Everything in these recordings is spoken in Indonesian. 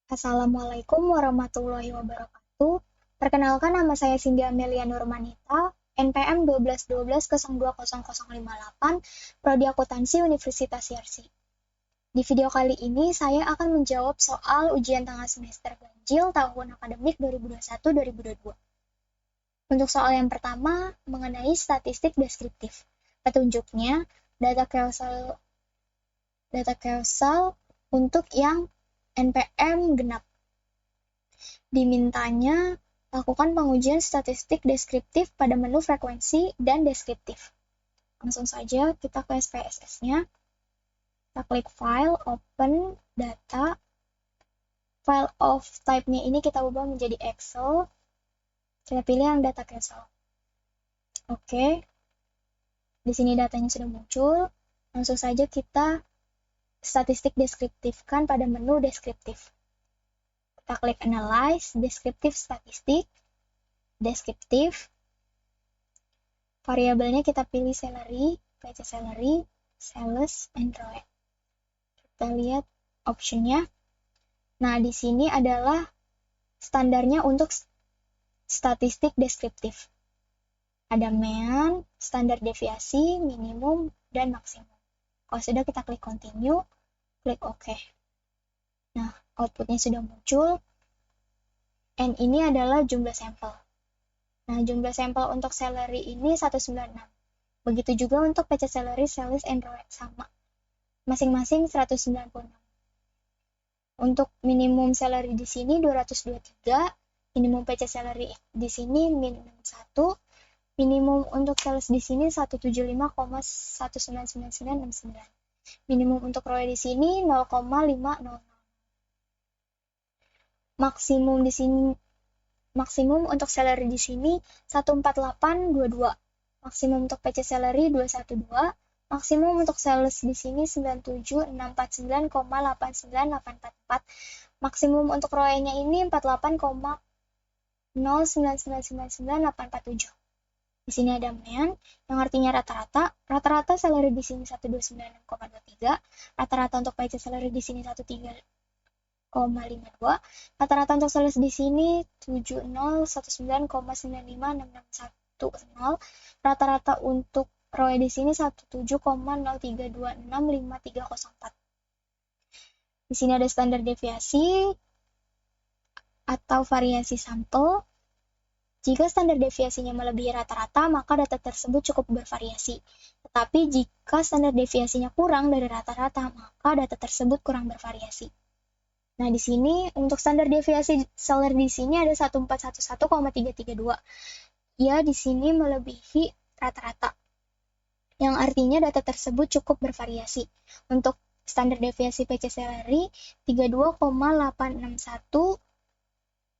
Assalamualaikum warahmatullahi wabarakatuh. Perkenalkan, nama saya Cindy Amelia Nurmanita, NPM 1212020058, Prodi Akuntansi Universitas Yarsi. Di video kali ini, saya akan menjawab soal ujian tengah semester ganjil tahun akademik 2021-2022. Untuk soal yang pertama, mengenai statistik deskriptif. Petunjuknya, data causal untuk yang NPM genap. Dimintanya lakukan pengujian statistik deskriptif pada menu frekuensi dan deskriptif. Langsung saja kita ke SPSS-nya. Kita klik File, Open, Data. File of type-nya ini kita ubah menjadi Excel. Kita pilih yang data causal. Oke. Di sini datanya sudah muncul. Langsung saja kita statistik deskriptifkan pada menu deskriptif. Kita klik Analyze, Descriptive Statistik, Deskriptif. Variabelnya kita pilih Salary, PC Salary, Sales, and ROE. Kita lihat optionnya. Nah, di sini adalah standarnya untuk statistik deskriptif. Ada mean, standar deviasi, minimum, dan maksimum. Kalau sudah, kita klik Continue, klik OK. Nah, outputnya sudah muncul. N ini adalah jumlah sampel. Nah, jumlah sampel untuk salary ini 196. Begitu juga untuk PC salary, sales, and ROE sama. Masing-masing 196. Untuk minimum salary di sini 223, minimum PC salary di sini minimum 1, minimum untuk sales di sini 175,1996969. Minimum untuk ROE di sini 0,500. Maksimum untuk salary di sini 14822. Maksimum untuk PC salary 212. Maksimum untuk sales di sini 97649,89844. Maksimum untuk ROE-nya ini 48,099999847. Di sini ada mean, yang artinya rata-rata. Rata-rata salary di sini 129,23. Rata-rata untuk PC salary di sini 13,52. Rata-rata untuk sales di sini 7019,956610. Rata-rata untuk ROE di sini 17,03265304. Di sini ada standar deviasi atau variasi sampel. Jika standar deviasinya melebihi rata-rata, maka data tersebut cukup bervariasi. Tetapi jika standar deviasinya kurang dari rata-rata, maka data tersebut kurang bervariasi. Nah, di sini untuk standar deviasi salary di sini ada 1411,332. Ya, di sini melebihi rata-rata. Yang artinya data tersebut cukup bervariasi. Untuk standar deviasi PC salary 32,861,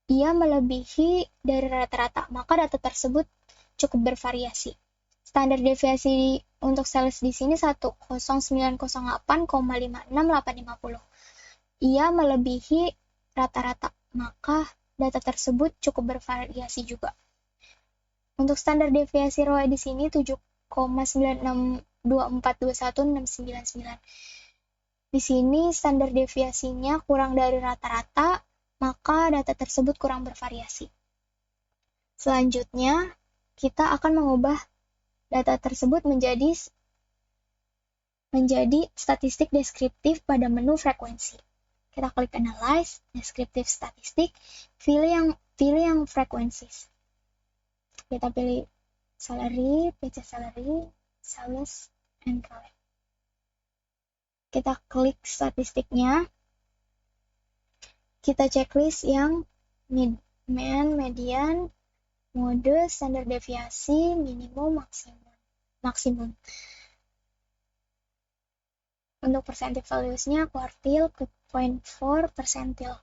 ia melebihi dari rata-rata, maka data tersebut cukup bervariasi. Standar deviasi untuk sales di sini 10908,56850. Ia melebihi rata-rata, maka data tersebut cukup bervariasi juga. Untuk standar deviasi ROE di sini 7,9624216999. Di sini standar deviasinya kurang dari rata-rata, maka data tersebut kurang bervariasi. Selanjutnya, kita akan mengubah data tersebut menjadi statistik deskriptif pada menu frekuensi. Kita klik Analyze, Descriptive Statistik, pilih yang Frequencies. Kita pilih Salary, PC Salary, Sales, and ROE. Kita klik statistiknya. Kita checklist yang mean, median, mode, standar deviasi, minimum, maksimum. Untuk percentage values-nya, quartile ke 0.4 percentile.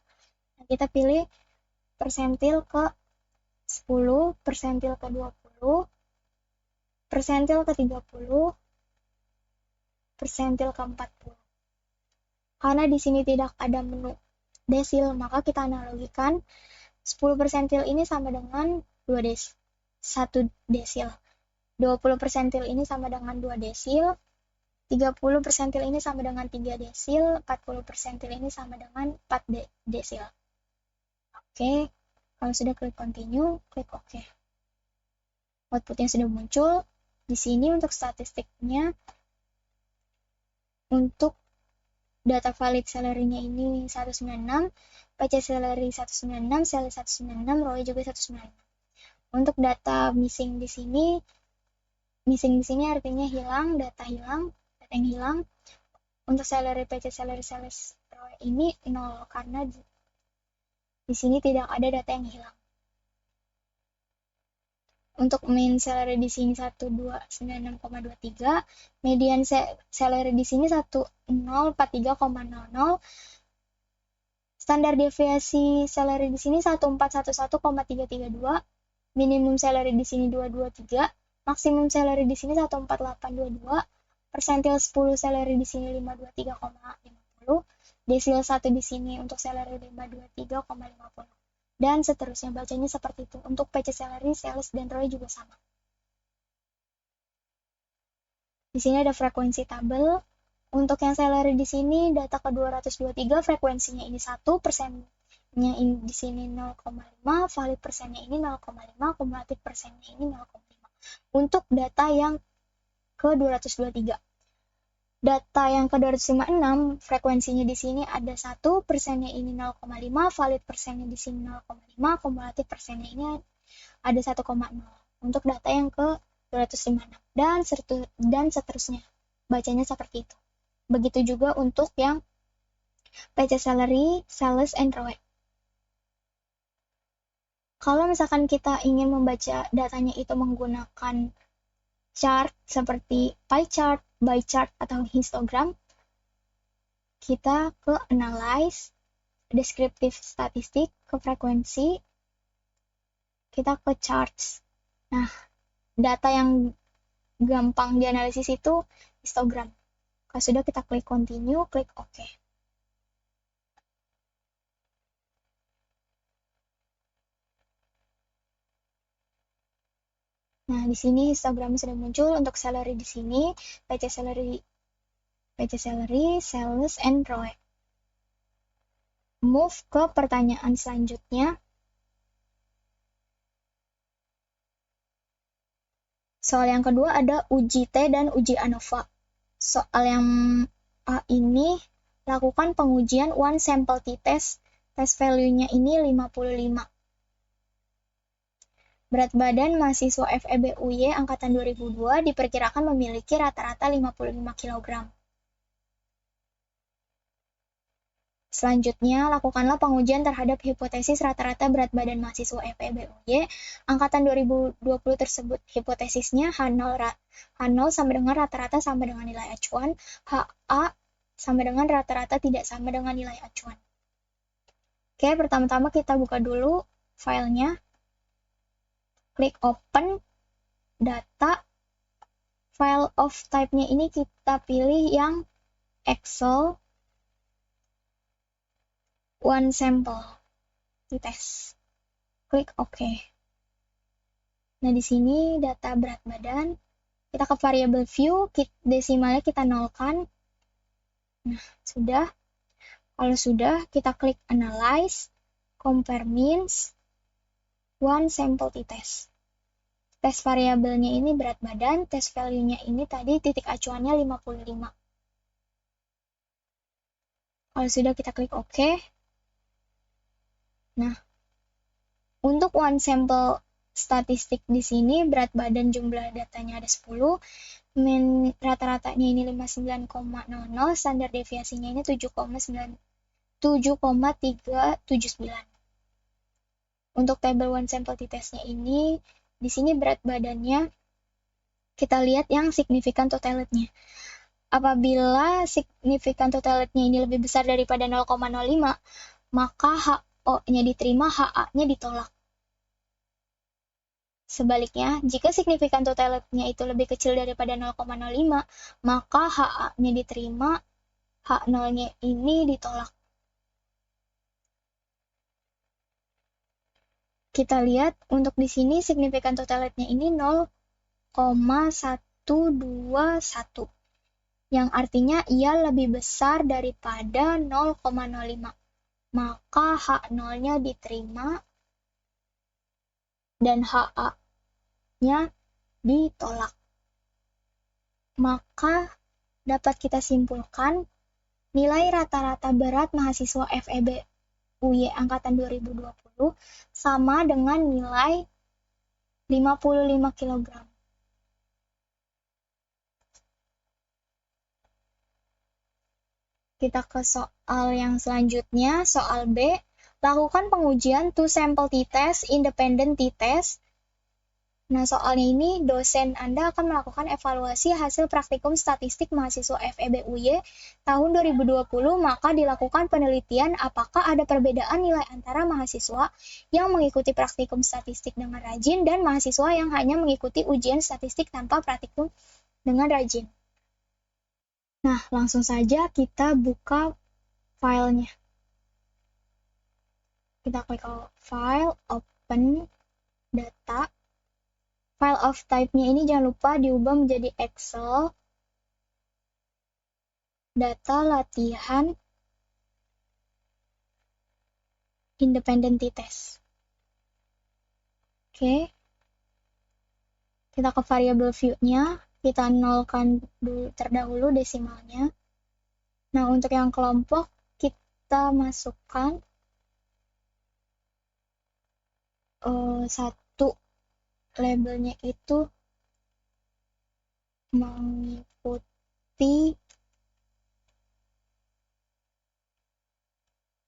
Nah, kita pilih percentile ke 10, percentile ke 20, percentile ke 30, percentile ke 40. Karena di sini tidak ada menu desil, maka kita analogikan 10 persentil ini sama dengan 1 desil. 20 persentil ini sama dengan 2 desil. 30 persentil ini sama dengan 3 desil, 40 persentil ini sama dengan 4 desil. Oke, kalau sudah klik continue, klik OK. Outputnya sudah muncul. Di sini untuk statistiknya, untuk data valid salary-nya ini 196, PC salary 196, sales 196, ROI juga 196. Untuk data missing di sini artinya hilang, data yang hilang. Untuk salary, PC salary, sales, ROI ini 0 karena di sini tidak ada data yang hilang. Untuk main salary di sini 1296,23, median salary di sini 1043,00, standar deviasi salary di sini 1411,332, minimum salary di sini 223, maksimum salary di sini 14822, persentil 10 salary di sini 523,50, desil 1 di sini untuk salary 523,50. Dan seterusnya, bacanya seperti itu. Untuk PC salary, sales, dan ROI juga sama. Di sini ada frekuensi tabel. Untuk yang salary di sini, data ke 223, frekuensinya ini 1, persennya ini di sini 0,5, valid persennya ini 0,5, kumulatif persennya ini 0,5. Untuk data yang ke 223. Data yang ke 256, frekuensinya di sini ada 1, persennya ini 0,5, valid persennya di sini 0,5, kumulatif persennya ini ada 1,0. Untuk data yang ke 256 dan seterusnya. Bacanya seperti itu. Begitu juga untuk yang PC salary, sales, and ROI. Kalau misalkan kita ingin membaca datanya itu menggunakan chart seperti pie chart, bar chart, atau histogram, kita ke analyze, descriptive statistik, ke frekuensi, kita ke charts. Nah, data yang gampang dianalisis itu histogram. Kalau sudah, kita klik continue, klik OK. Nah, di sini histogram sudah muncul. Untuk salary di sini, PC salary, sales, and ROI. Move ke pertanyaan selanjutnya. Soal yang kedua ada uji T dan uji ANOVA. Soal yang A ini, lakukan pengujian one sample t-test. Test value-nya ini 55. Berat badan mahasiswa FEB UY angkatan 2002 diperkirakan memiliki rata-rata 55 kg. Selanjutnya, lakukanlah pengujian terhadap hipotesis rata-rata berat badan mahasiswa FEB UY angkatan 2020 tersebut. Hipotesisnya H0 sama dengan rata-rata sama dengan nilai acuan, HA sama dengan rata-rata tidak sama dengan nilai acuan. Oke, pertama-tama kita buka dulu filenya. Klik open, data, file of type-nya ini kita pilih yang Excel, one sample, tes. Klik OK. Nah, di sini data berat badan, kita ke variable view, desimalnya kita nolkan. Nah, sudah. Kalau sudah, kita klik analyze, compare means, one sample t-test. Tes variabelnya ini berat badan, tes value-nya ini tadi titik acuannya 55. Kalau sudah, kita klik OK. Nah, untuk one sample statistik di sini berat badan jumlah datanya ada 10, rata-ratanya ini 59,00, standar deviasinya ini 7,379. Untuk table one sample t-testnya ini, di sini berat badannya kita lihat yang signifikan totality-nya. Apabila signifikan totality-nya ini lebih besar daripada 0,05, maka HO-nya diterima, HA-nya ditolak. Sebaliknya, jika signifikan totality-nya itu lebih kecil daripada 0,05, maka HA-nya diterima, H0-nya ini ditolak. Kita lihat untuk di sini signifikan totality-nya ini 0,121. yang artinya ia lebih besar daripada 0,05. Maka H0-nya diterima dan HA-nya ditolak. Maka dapat kita simpulkan nilai rata-rata berat mahasiswa FEB UY angkatan 2020 sama dengan nilai 55 kg. Kita ke soal yang selanjutnya, soal B. Lakukan pengujian two sample t-test, independent t-test. Nah, soalnya ini dosen Anda akan melakukan evaluasi hasil praktikum statistik mahasiswa FEB UY tahun 2020, maka dilakukan penelitian apakah ada perbedaan nilai antara mahasiswa yang mengikuti praktikum statistik dengan rajin dan mahasiswa yang hanya mengikuti ujian statistik tanpa praktikum dengan rajin. Nah, langsung saja kita buka filenya. Kita klik file, open, data. File of type-nya ini jangan lupa diubah menjadi Excel. Data latihan independent t-test. Oke. Kita ke variable view-nya. Kita nolkan dulu terdahulu desimalnya. Nah, untuk yang kelompok kita masukkan satu labelnya itu mengikuti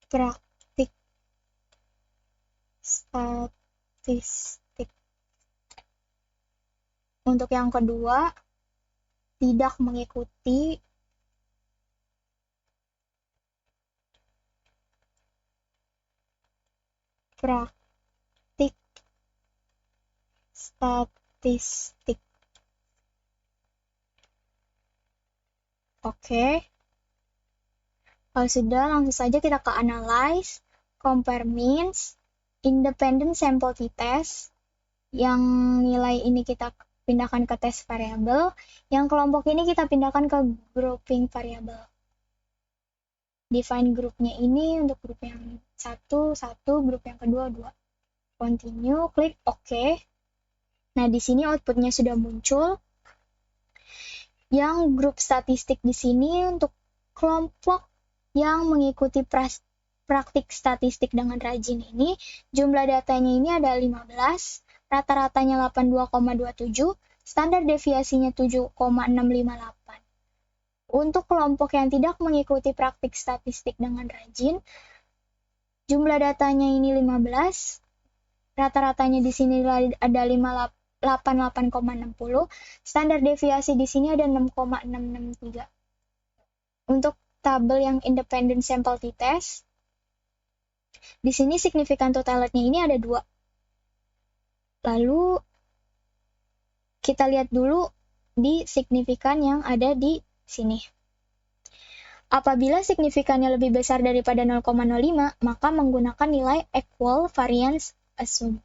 praktik statistik. Untuk yang kedua, tidak mengikuti praktik statistik. Oke. Kalau sudah, langsung saja kita ke analyze, compare means, independent sample t-test. Yang nilai ini kita pindahkan ke test variable. Yang kelompok ini kita pindahkan ke grouping variable. Define grupnya ini untuk grup yang 1, grup yang kedua 2. Continue, klik OK. Nah, di sini outputnya sudah muncul. Yang grup statistik di sini untuk kelompok yang mengikuti praktik statistik dengan rajin ini, jumlah datanya ini ada 15, rata-ratanya 82,27, standar deviasinya 7,658. Untuk kelompok yang tidak mengikuti praktik statistik dengan rajin, jumlah datanya ini 15, rata-ratanya di sini ada 88,60, standar deviasi di sini ada 6,663. Untuk tabel yang independent sample t-test, di sini signifikan totality-nya ini ada 2. Lalu kita lihat dulu di signifikan yang ada di sini. Apabila signifikannya lebih besar daripada 0,05, maka menggunakan nilai equal variance assume.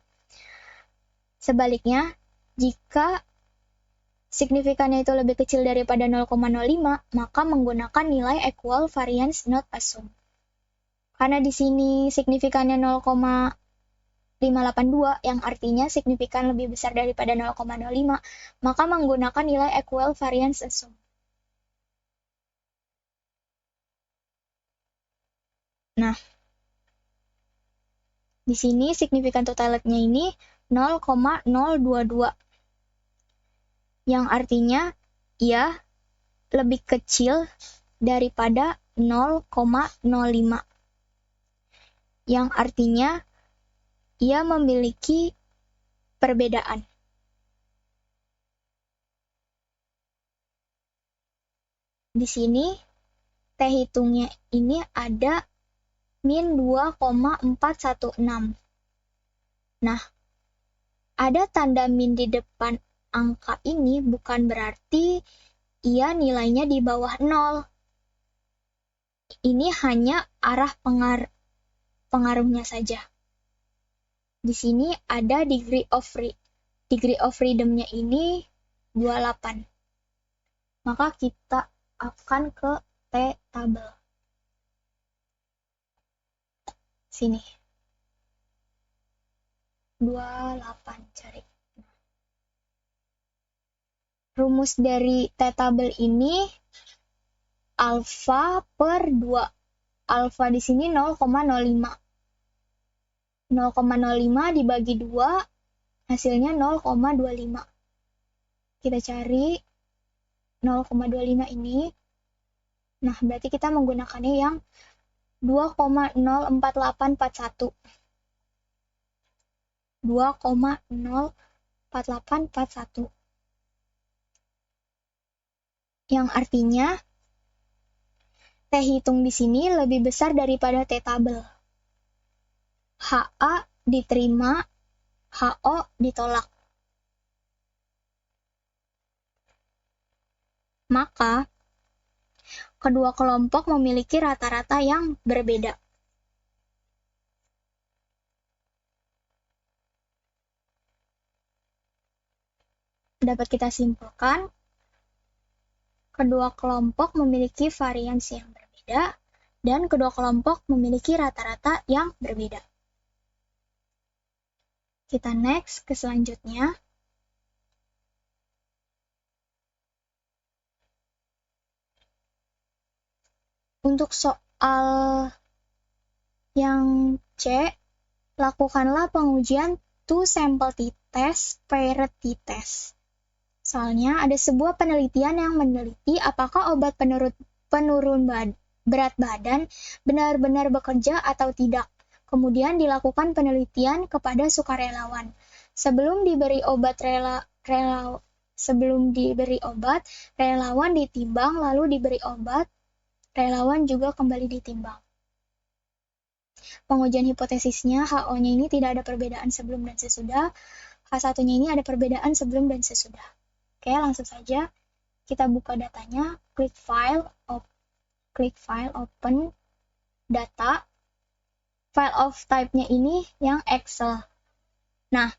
Sebaliknya, jika signifikannya itu lebih kecil daripada 0,05, maka menggunakan nilai equal variance not assume. Karena di sini signifikannya 0,582, yang artinya signifikan lebih besar daripada 0,05, maka menggunakan nilai equal variance assume. Nah, di sini signifikan totality-nya ini 0,022. Yang artinya ia lebih kecil daripada 0,05. Yang artinya ia memiliki perbedaan. Di sini T hitungnya ini ada min 2,416. Nah, ada tanda min di depan angka ini bukan berarti ia nilainya di bawah 0. Ini hanya arah pengaruhnya saja. Di sini ada degree of freedom-nya ini 28. Maka kita akan ke T-table. Sini. 28 cari. Rumus dari T-table ini alfa per 2. Alfa di sini 0,05. 0,05 dibagi 2, hasilnya 0,25. Kita cari 0,25 ini. Nah, berarti kita menggunakannya yang 2,04841. 2,04841. Yang artinya T hitung di sini lebih besar daripada T-table. HA diterima, HO ditolak. Maka, kedua kelompok memiliki rata-rata yang berbeda. Dapat kita simpulkan, kedua kelompok memiliki variansi yang berbeda, dan kedua kelompok memiliki rata-rata yang berbeda. Kita next ke selanjutnya. Untuk soal yang C, lakukanlah pengujian two sample t-test paired t-test. Soalnya ada sebuah penelitian yang meneliti apakah obat penurun berat badan benar-benar bekerja atau tidak. Kemudian dilakukan penelitian kepada sukarelawan. Sebelum diberi obat, relawan ditimbang, lalu diberi obat, relawan juga kembali ditimbang. Pengujian hipotesisnya, HO-nya ini tidak ada perbedaan sebelum dan sesudah, H1-nya ini ada perbedaan sebelum dan sesudah. Oke, langsung saja kita buka datanya, klik file, open, data, file of type-nya ini yang Excel. Nah,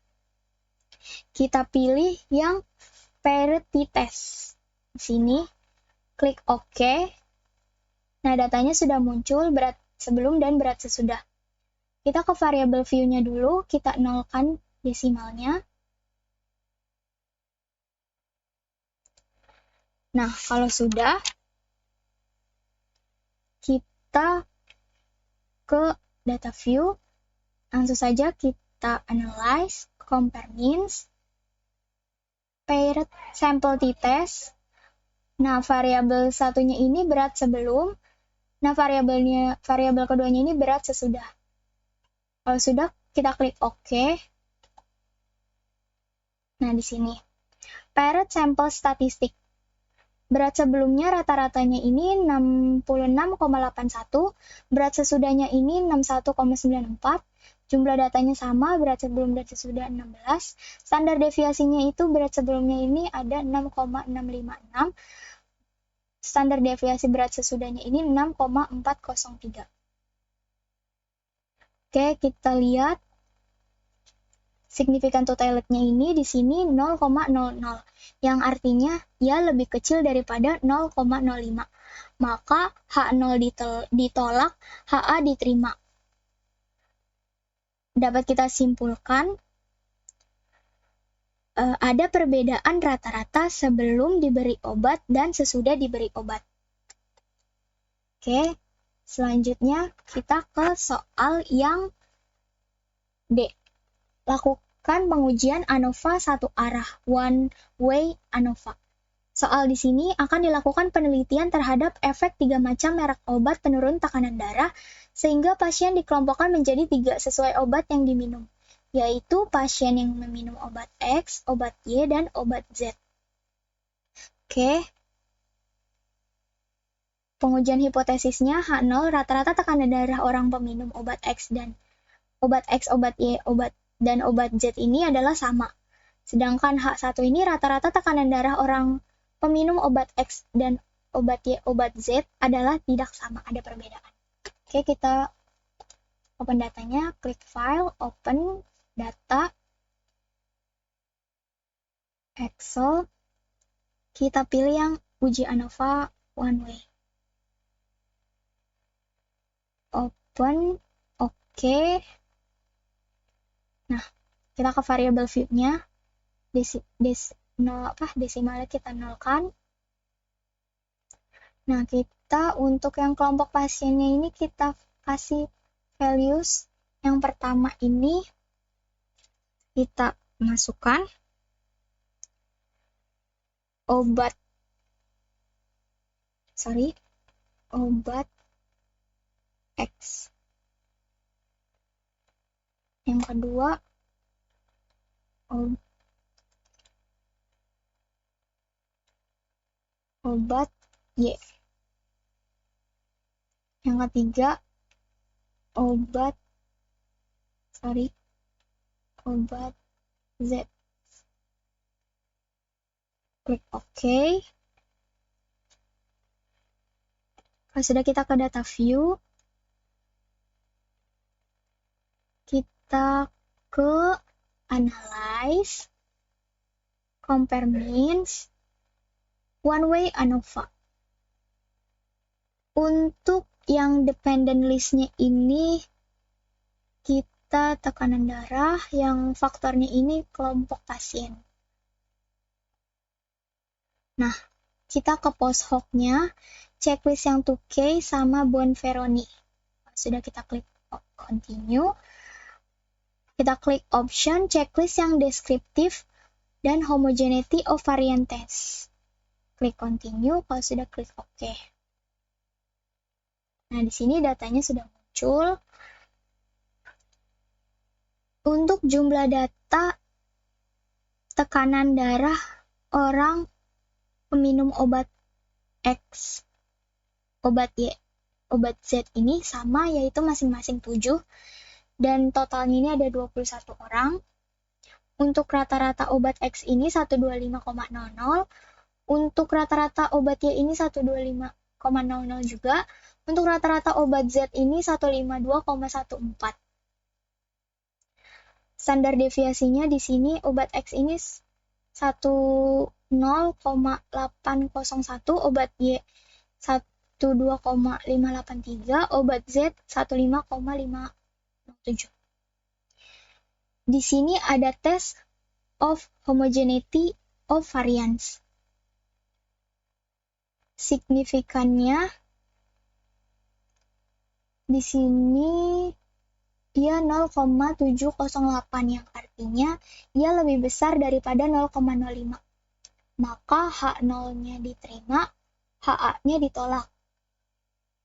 kita pilih yang paired t-test. Di sini, klik OK. Nah, datanya sudah muncul berat sebelum dan berat sesudah. Kita ke variable view-nya dulu, kita nolkan desimalnya. Nah, kalau sudah, kita ke data view, langsung saja kita analyze, compare means, paired sample t-test. Nah, variabel satunya ini berat sebelum, nah variabel keduanya ini berat sesudah. Kalau sudah, kita klik OK. Nah, di sini. Paired sample statistik. Berat sebelumnya rata-ratanya ini 66,81, berat sesudahnya ini 61,94, jumlah datanya sama, berat sebelum dan sesudah 16, standar deviasinya itu berat sebelumnya ini ada 6,656, standar deviasi berat sesudahnya ini 6,403. Oke, kita lihat signifikan totality-nya ini di sini 0,00, yang artinya ia lebih kecil daripada 0,05. Maka H0 ditolak, HA diterima. Dapat kita simpulkan, ada perbedaan rata-rata sebelum diberi obat dan sesudah diberi obat. Oke, selanjutnya kita ke soal yang D. Lakukan pengujian ANOVA satu arah, one way ANOVA. Soal di sini akan dilakukan penelitian terhadap efek 3 macam merek obat penurun tekanan darah, sehingga pasien dikelompokkan menjadi 3 sesuai obat yang diminum, yaitu pasien yang meminum obat X, obat Y, dan obat Z. Oke. Pengujian hipotesisnya H0 rata-rata tekanan darah orang peminum obat X dan obat X, obat Y, dan obat Z ini adalah sama. Sedangkan H1 ini rata-rata tekanan darah orang peminum obat X dan obat Y, obat Z adalah tidak sama, ada perbedaan. Oke, kita open datanya, klik file, open, data, Excel. Kita pilih yang uji ANOVA one way. Open, oke. Nah, kita ke variable view-nya, desimalnya kita nolkan. Nah, kita untuk yang kelompok pasiennya ini kita kasih values. Yang pertama ini kita masukkan obat X. Yang kedua obat Y. Yang ketiga obat Z. Klik OK. Kalau sudah kita ke data view, kita ke analyze, compare means, one way ANOVA. Untuk yang dependent list-nya ini, kita tekanan darah, yang faktornya ini kelompok pasien. Nah, kita ke post hoc-nya, checklist yang 2K sama Bonferroni. Sudah kita klik continue. Kita klik option checklist yang deskriptif dan homogeneity of variant test. Klik continue, kalau sudah klik OK. Nah, di sini datanya sudah muncul. Untuk jumlah data tekanan darah orang peminum obat X, obat Y, obat Z ini sama, yaitu masing-masing 7. Dan totalnya ini ada 21 orang. Untuk rata-rata obat X ini 125,00. Untuk rata-rata obat Y ini 125,00 juga. Untuk rata-rata obat Z ini 152,14. Standar deviasinya di sini obat X ini 10,801, obat Y 12,583, obat Z 15,507. Di sini ada test of homogeneity of variance. Signifikannya di sini ia 0,708, yang artinya ia lebih besar daripada 0,05. Maka H0-nya diterima, HA-nya ditolak.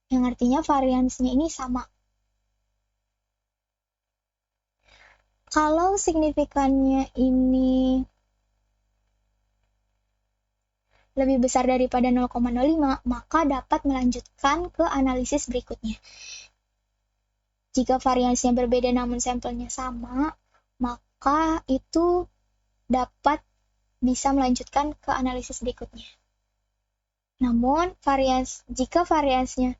Yang artinya variansnya ini sama. Kalau signifikannya ini lebih besar daripada 0,05, maka dapat melanjutkan ke analisis berikutnya. Jika variansnya berbeda namun sampelnya sama, maka itu dapat bisa melanjutkan ke analisis berikutnya. Namun, jika variansnya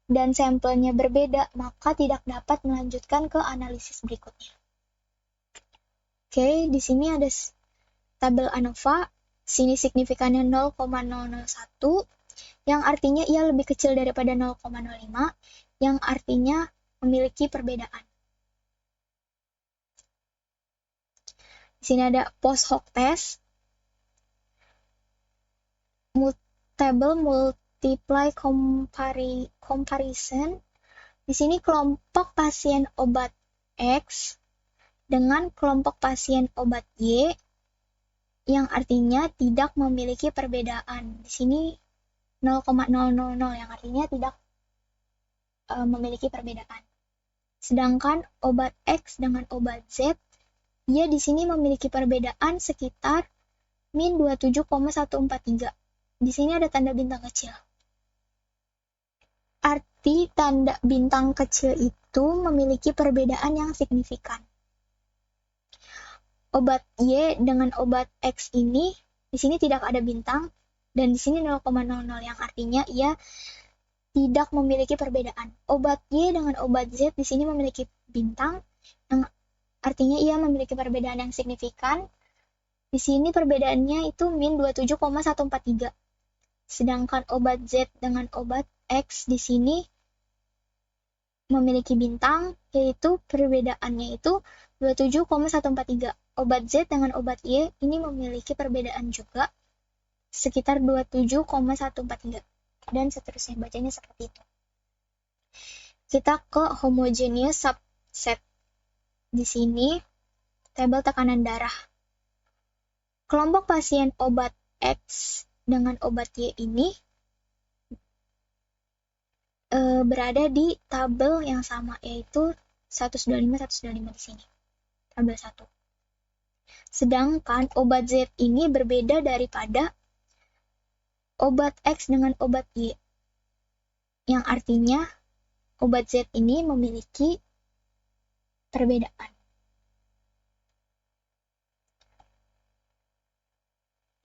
dan sampelnya berbeda, maka tidak dapat melanjutkan ke analisis berikutnya. Oke, di sini ada tabel ANOVA. Sini signifikannya 0,001, yang artinya ia lebih kecil daripada 0,05, yang artinya memiliki perbedaan. Di sini ada post hoc test, table multiply comparison. Di sini kelompok pasien obat X dengan kelompok pasien obat Y, yang artinya tidak memiliki perbedaan. Di sini 0,000, yang artinya tidak memiliki perbedaan. Sedangkan obat X dengan obat Z, ia di sini memiliki perbedaan sekitar min 27,143. Di sini ada tanda bintang kecil. Arti tanda bintang kecil itu memiliki perbedaan yang signifikan. Obat Y dengan obat X ini di sini tidak ada bintang, dan di sini 0,00, yang artinya ia tidak memiliki perbedaan. Obat Y dengan obat Z di sini memiliki bintang, yang artinya ia memiliki perbedaan yang signifikan. Di sini perbedaannya itu min 27,143. Sedangkan obat Z dengan obat X di sini memiliki bintang, yaitu perbedaannya itu 27,143. Obat Z dengan obat Y ini memiliki perbedaan juga sekitar 27,143. Dan seterusnya, bacanya seperti itu. Kita ke homogeneous subset. Di sini, tabel tekanan darah. Kelompok pasien obat X dengan obat Y ini berada di tabel yang sama, yaitu 125 di sini. Tabel 1. Sedangkan obat Z ini berbeda daripada obat X dengan obat Y. Yang artinya obat Z ini memiliki perbedaan.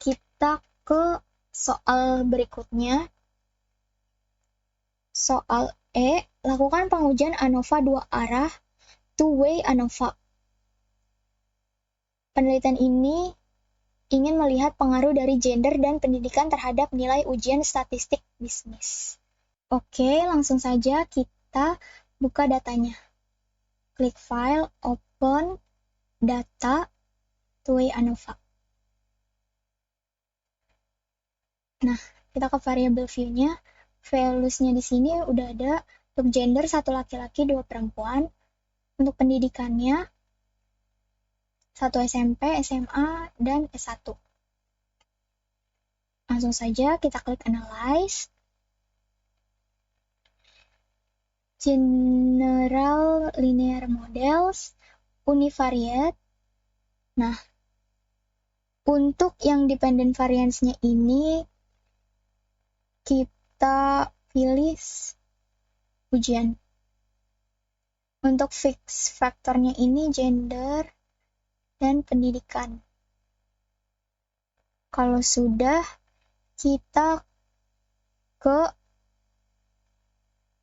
Kita ke soal berikutnya. Soal E, lakukan pengujian ANOVA 2 arah, two-way ANOVA. Penelitian ini ingin melihat pengaruh dari gender dan pendidikan terhadap nilai ujian statistik bisnis. Oke, langsung saja kita buka datanya. Klik File, Open, Data, two-way ANOVA. Nah, kita ke variable view-nya. Values-nya di sini udah ada untuk gender 1 laki-laki 2 perempuan. Untuk pendidikannya 1 SMP, SMA, dan S1. Langsung saja kita klik Analyze. General Linear Models, Univariate. Nah, untuk yang dependent variance-nya ini kita pilih ujian. Untuk fix faktornya ini gender dan pendidikan. Kalau sudah, kita ke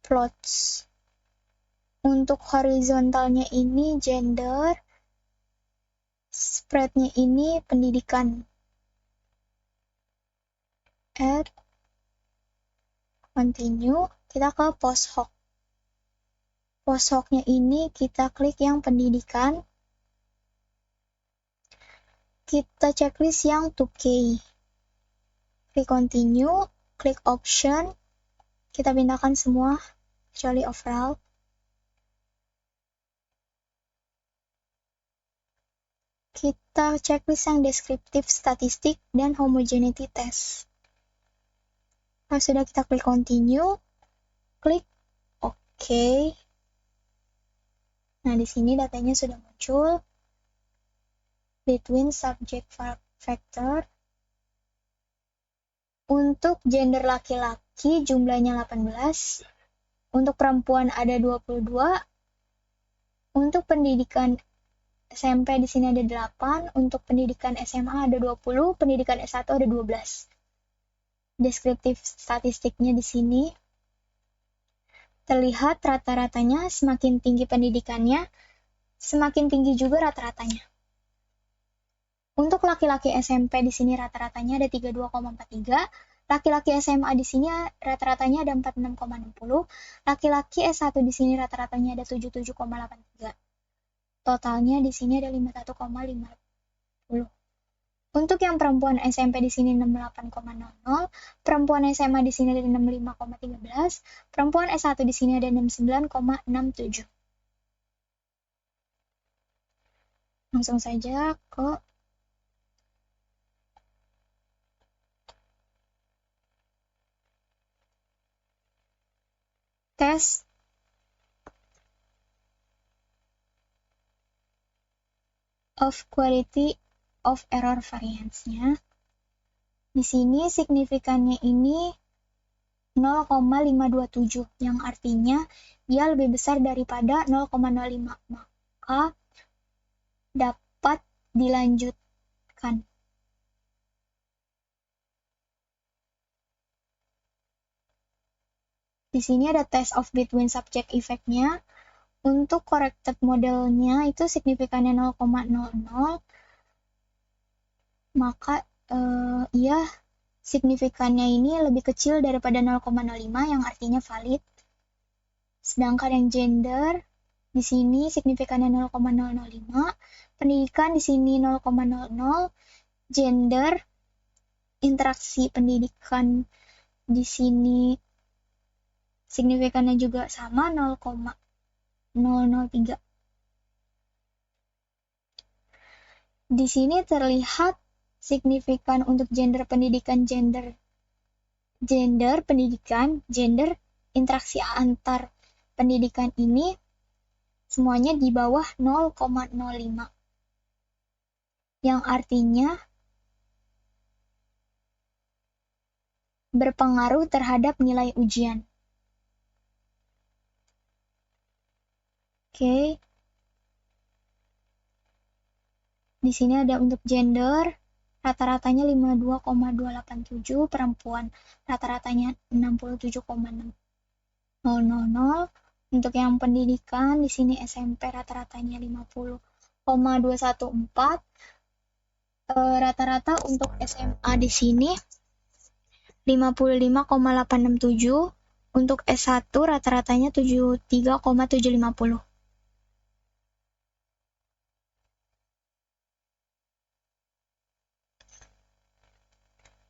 plots. Untuk horizontalnya ini gender, spreadnya ini pendidikan. Add, continue, kita ke post hoc. Post hoc-nya ini kita klik yang pendidikan. Kita checklist yang 2K. Klik continue, klik option. Kita pindahkan semua, kecuali overall. Kita checklist yang deskriptif statistik dan homogeneity test. Kalau sudah, kita klik continue, klik OK. Nah, di sini datanya sudah muncul. Between subject factor. Untuk gender laki-laki jumlahnya 18. Untuk perempuan ada 22. Untuk pendidikan SMP di sini ada 8. Untuk pendidikan SMA ada 20. Pendidikan S1 ada 12. Deskriptif statistiknya di sini. Terlihat rata-ratanya semakin tinggi pendidikannya, semakin tinggi juga rata-ratanya. Untuk laki-laki SMP di sini rata-ratanya ada 32,43, laki-laki SMA di sini rata-ratanya ada 46,60, laki-laki S1 di sini rata-ratanya ada 77,83. Totalnya di sini ada 51,50. Untuk yang perempuan SMP di sini 68,00, perempuan SMA di sini ada 65,13, perempuan S1 di sini ada 69,67. Langsung saja ke tes of quality of error variance-nya. Di sini signifikannya ini 0,527, yang artinya dia lebih besar daripada 0,05, maka dapat dilanjutkan. Di sini ada test of between subject effect-nya. Untuk corrected modelnya itu signifikannya 0,00, maka ia signifikannya ini lebih kecil daripada 0,05 yang artinya valid. Sedangkan yang gender di sini signifikannya 0,005, pendidikan di sini 0,00, gender interaksi pendidikan di sini signifikannya juga sama 0,003. Di sini terlihat signifikan untuk gender pendidikan, gender pendidikan, gender interaksi antar pendidikan ini semuanya di bawah 0,05. Yang artinya berpengaruh terhadap nilai ujian. Oke. Di sini ada untuk gender, rata-ratanya 52,287, perempuan rata-ratanya 67,600. Untuk yang pendidikan di sini SMP rata-ratanya 50,214. Rata-rata untuk SMA di sini 55,867. Untuk S1 rata-ratanya 73,750.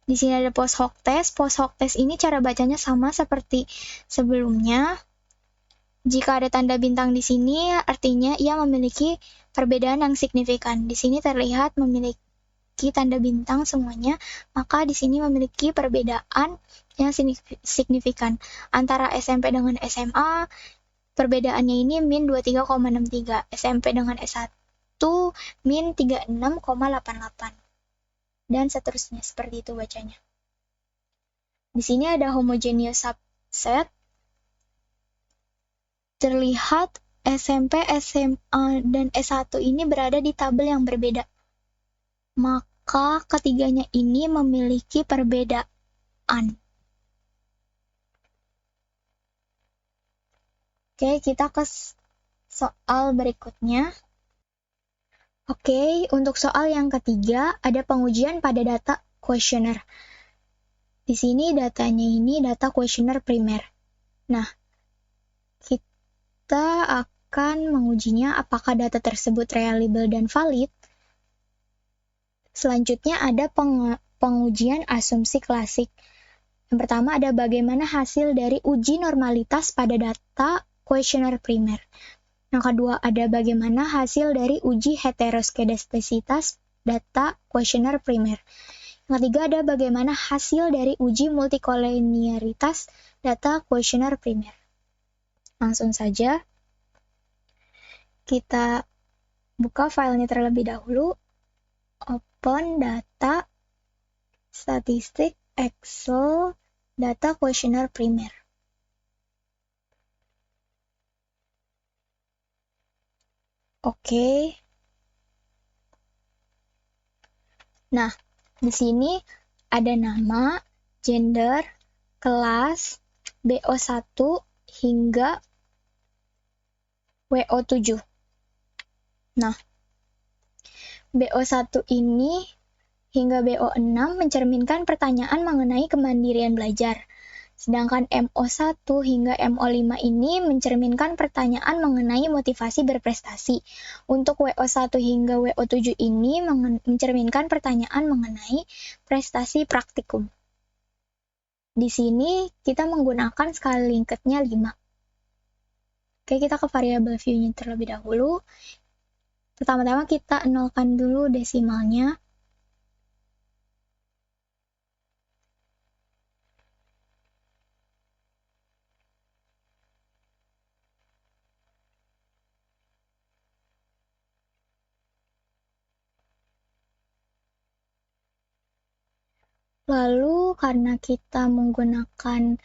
Di sini ada post hoc test. Post hoc test ini cara bacanya sama seperti sebelumnya. Jika ada tanda bintang di sini, artinya ia memiliki perbedaan yang signifikan. Di sini terlihat memiliki tanda bintang semuanya, maka di sini memiliki perbedaan yang signifikan. Antara SMP dengan SMA, perbedaannya ini min 23,63. SMP dengan S1, min 36,88. Dan seterusnya, seperti itu bacanya. Di sini ada homogeneous subset. Terlihat SMP, SMA, dan S1 ini berada di tabel yang berbeda. Maka ketiganya ini memiliki perbedaan. Oke, kita ke soal berikutnya. Oke, untuk soal yang ketiga ada pengujian pada data kuesioner. Di sini datanya ini data kuesioner primer. Nah, kita akan mengujinya apakah data tersebut reliable dan valid. Selanjutnya ada pengujian asumsi klasik. Yang pertama ada bagaimana hasil dari uji normalitas pada data kuesioner primer. Yang kedua ada bagaimana hasil dari uji heteroskedastisitas data kuesioner primer. Yang ketiga ada bagaimana hasil dari uji multikoliniaritas data kuesioner primer. Langsung saja kita buka filenya terlebih dahulu. Open data statistik Excel data kuesioner primer. Oke. Nah, di sini ada nama, gender, kelas, BO1 hingga WO7. Nah, BO1 ini hingga BO6 mencerminkan pertanyaan mengenai kemandirian belajar. Sedangkan MO1 hingga MO5 ini mencerminkan pertanyaan mengenai motivasi berprestasi. Untuk WO1 hingga WO7 ini mencerminkan pertanyaan mengenai prestasi praktikum. Di sini kita menggunakan skala Likert-nya 5. Oke, kita ke variabel view-nya terlebih dahulu. Pertama-tama kita nolkan dulu desimalnya. Lalu karena kita menggunakan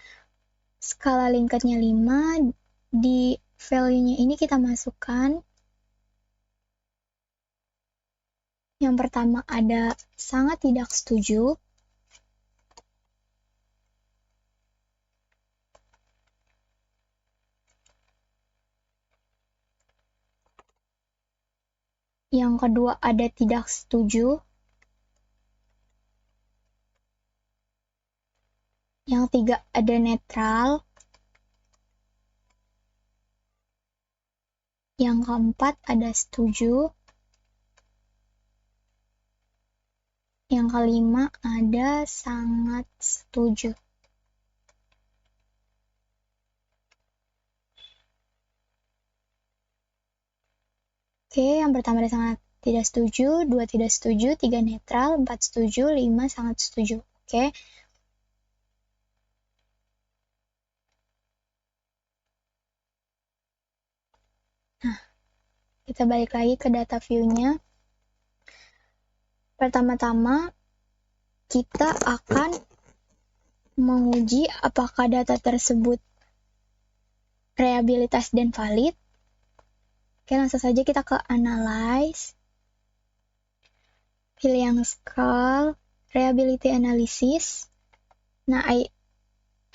skala Likert-nya 5, di value-nya ini kita masukkan. Yang pertama ada sangat tidak setuju. Yang kedua ada tidak setuju. ketiga ada netral. Yang keempat ada setuju. Yang kelima ada sangat setuju. Oke, yang pertama ada sangat tidak setuju, 2 tidak setuju, 3 netral, 4 setuju, 5 sangat setuju. Oke. Nah, kita balik lagi ke data view-nya. Pertama-tama, kita akan menguji apakah data tersebut reliabilitas dan valid. Oke, langsung saja kita ke Analyze. Pilih yang Scale, Reliability Analysis. Nah,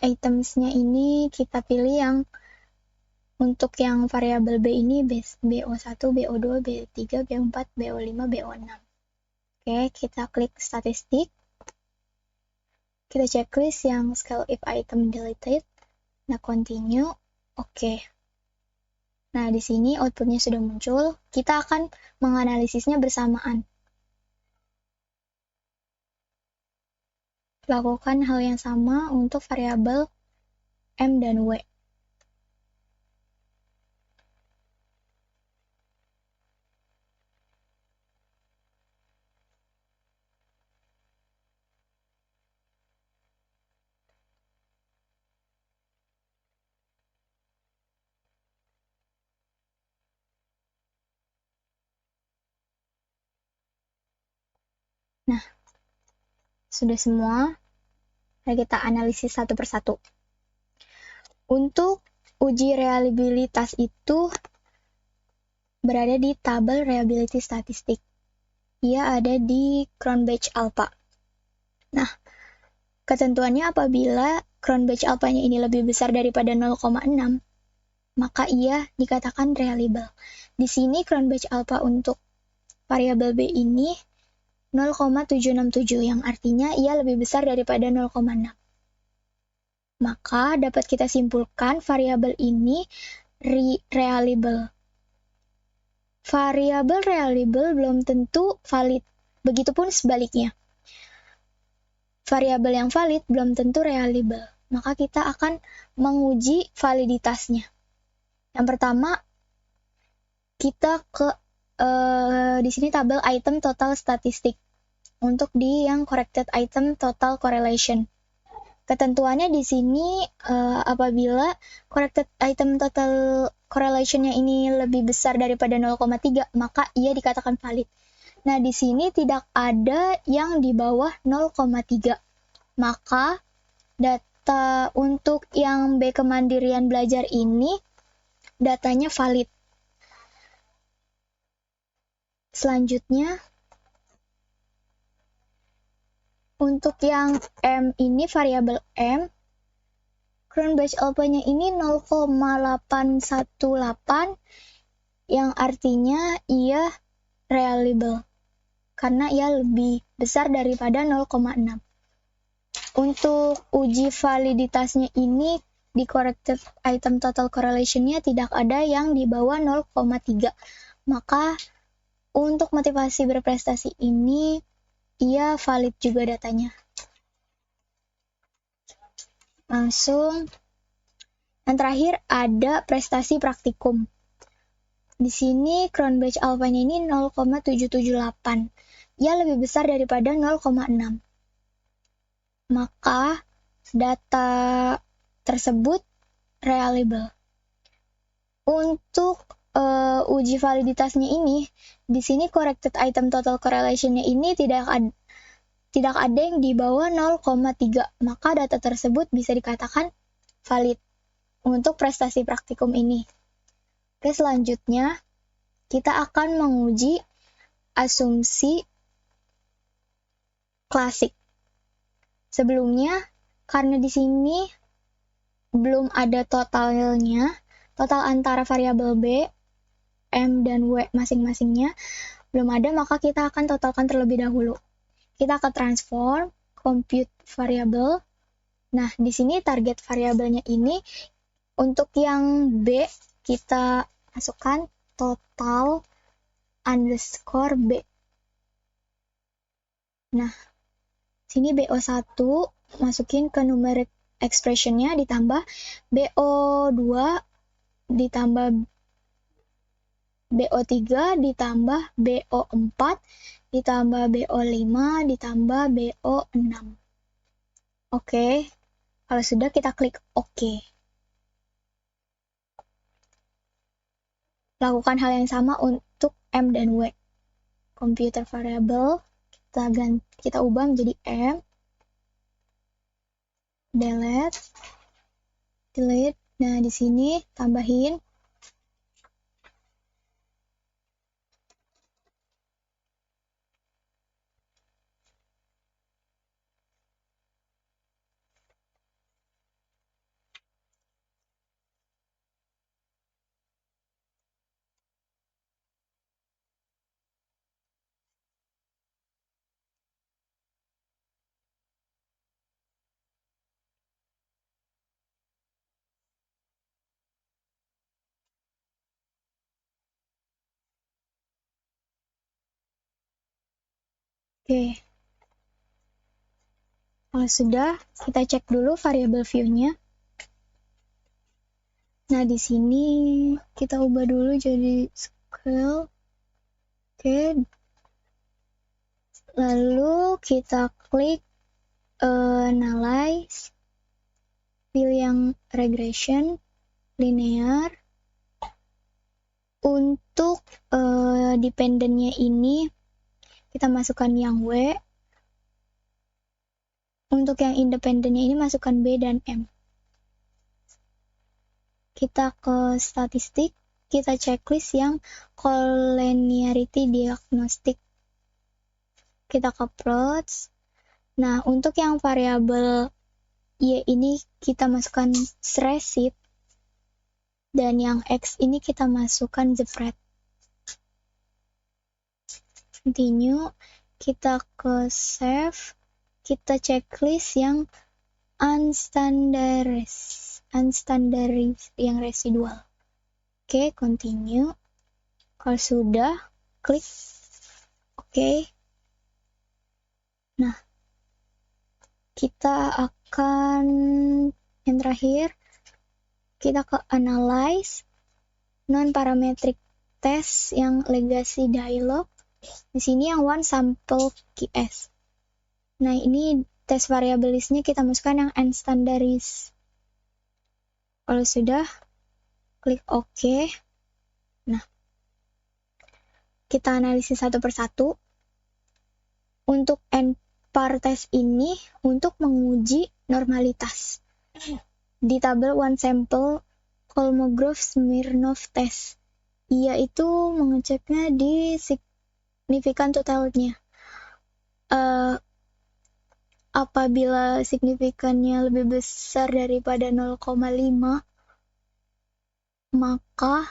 items-nya ini kita pilih yang untuk yang variabel B ini BO1, BO2, B3, BO4, BO5, BO6. Oke, kita klik statistik. Kita checklist yang scale if item deleted. Nah, continue. Oke. Nah, di sini outputnya sudah muncul. Kita akan menganalisisnya bersamaan. Lakukan hal yang sama untuk variabel M dan W. Nah, sudah semua. Mari kita analisis satu persatu. Untuk uji reliabilitas itu berada di tabel reliability statistik. Ia ada di Cronbach Alpha. Nah, ketentuannya apabila Cronbach Alpha-nya ini lebih besar daripada 0,6, maka ia dikatakan reliable. Di sini Cronbach Alpha untuk variabel B ini 0,767, yang artinya ia lebih besar daripada 0,6. Maka dapat kita simpulkan variabel ini reliable. Variabel reliable belum tentu valid, begitupun sebaliknya. Variabel yang valid belum tentu reliable, maka kita akan menguji validitasnya. Yang pertama, kita ke di sini tabel item total statistik. Untuk di yang corrected item total correlation. Ketentuannya di sini apabila corrected item total correlation-nya ini lebih besar daripada 0,3, maka ia dikatakan valid. Nah, di sini tidak ada yang di bawah 0,3. Maka data untuk yang B kemandirian belajar ini datanya valid. Selanjutnya, untuk yang M ini, variabel M, Cronbach Alpha-nya ini 0,818, yang artinya ia reliable, karena ia lebih besar daripada 0,6. Untuk uji validitasnya ini, di corrected item total correlation-nya tidak ada yang di bawah 0,3. Maka, untuk motivasi berprestasi ini, ia valid juga datanya. Langsung, yang terakhir ada prestasi praktikum. Di sini Cronbach Alpha-nya ini 0,778. Ia lebih besar daripada 0,6. Maka data tersebut reliable. Untuk uji validitasnya ini, di sini corrected item total correlation-nya ini tidak ada yang di bawah 0,3, maka data tersebut bisa dikatakan valid untuk prestasi praktikum ini. Oke, selanjutnya kita akan menguji asumsi klasik. Sebelumnya, karena di sini belum ada totalnya, total antara variabel B, M, dan W masing-masingnya belum ada, maka kita akan totalkan terlebih dahulu. Kita akan transform, compute variable, Nah, di sini target variabelnya ini untuk yang B kita masukkan total underscore B. Nah, sini BO1 masukin ke numeric expression-nya ditambah BO2 ditambah BO3 ditambah BO4 ditambah BO5 ditambah BO6. Oke, kalau sudah kita klik OK. Lakukan hal yang sama untuk M dan W. Computer variable kita ubah menjadi M. Delete. Nah, di sini tambahin Oke. Kalau sudah, kita cek dulu variabel view-nya. Nah, di sini kita ubah dulu jadi scale. Oke. Lalu kita klik analyze. Pilih yang regression, linear. Untuk dependent-nya ini, kita masukkan yang W. Untuk yang independen-nya ini masukkan B dan M. Kita ke statistik, kita checklist yang collinearity diagnostic. Kita ke plots. Nah, untuk yang variabel Y ini kita masukkan receipt. Dan yang X ini kita masukkan spread. Continue, kita ke save. Kita checklist yang unstandardized yang residual. Oke, continue. Kalau sudah, klik OK. Nah, kita akan yang terakhir, kita ke analyze non-parametric test yang legacy dialog. Di sini yang one sample QS. Nah, ini tes variabel listnya kita masukkan yang unstandardized. Kalau sudah, klik OK. Nah, kita analisis satu persatu. Untuk NPAR test ini untuk menguji normalitas. Di tabel one sample Kolmogorov-Smirnov test. Yaitu mengeceknya di signifikan totalnya. Apabila signifikannya lebih besar daripada 0,5, maka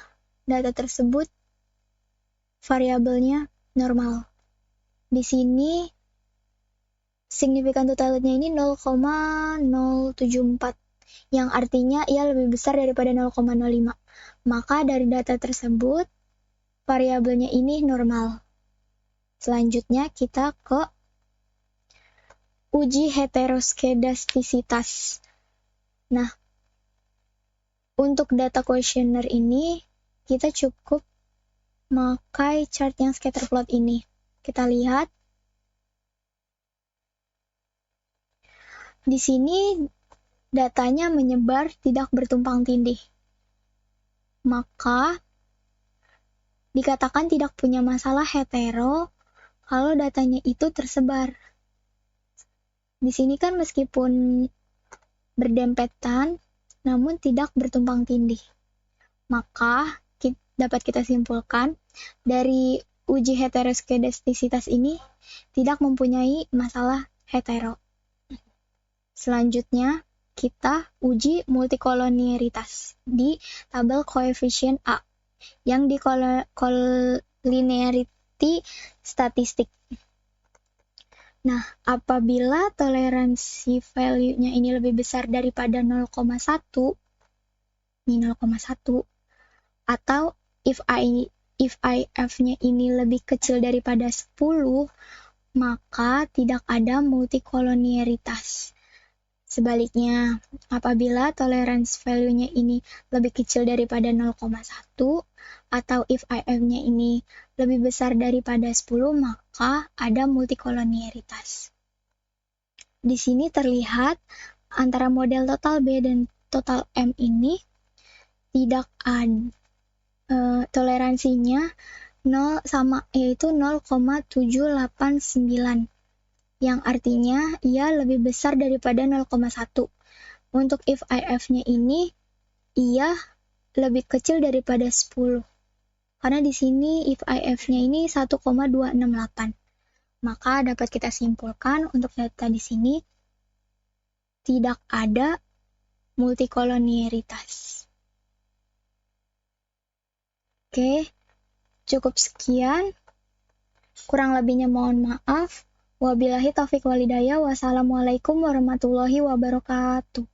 data tersebut variabelnya normal. Di sini signifikan totalnya ini 0,074, yang artinya ia lebih besar daripada 0,05. Maka dari data tersebut variabelnya ini normal. Selanjutnya kita ke uji heteroskedastisitas. Nah, untuk data kuesioner ini, kita cukup memakai chart yang scatterplot ini. Kita lihat. Di sini datanya menyebar tidak bertumpang tindih. Maka, dikatakan tidak punya masalah hetero kalau datanya itu tersebar. Di sini kan meskipun berdempetan, namun tidak bertumpang tindih. Maka dapat kita simpulkan dari uji heteroskedastisitas ini tidak mempunyai masalah hetero. Selanjutnya kita uji multikolonialitas di tabel koefisien A yang di collinearity statistik. Nah, apabila toleransi value-nya ini lebih besar daripada 0,1, ini 0,1, atau if if-nya ini lebih kecil daripada 10, maka tidak ada multikolonialitas. Sebaliknya, apabila tolerance value-nya ini lebih kecil daripada 0,1 atau if if-nya ini lebih besar daripada 10, maka ada multikolonialitas. Di sini terlihat antara model total B dan total M ini tidak ada toleransinya 0 sama yaitu 0,789. Yang artinya ia lebih besar daripada 0,1. Untuk if if-nya ini, ia lebih kecil daripada 10. Karena di sini if if-nya ini 1,268. Maka dapat kita simpulkan untuk data di sini tidak ada multikolonialitas. Oke, cukup sekian. Kurang lebihnya mohon maaf. Wabillahi taufiq walhidayah. Wassalamualaikum warahmatullahi wabarakatuh.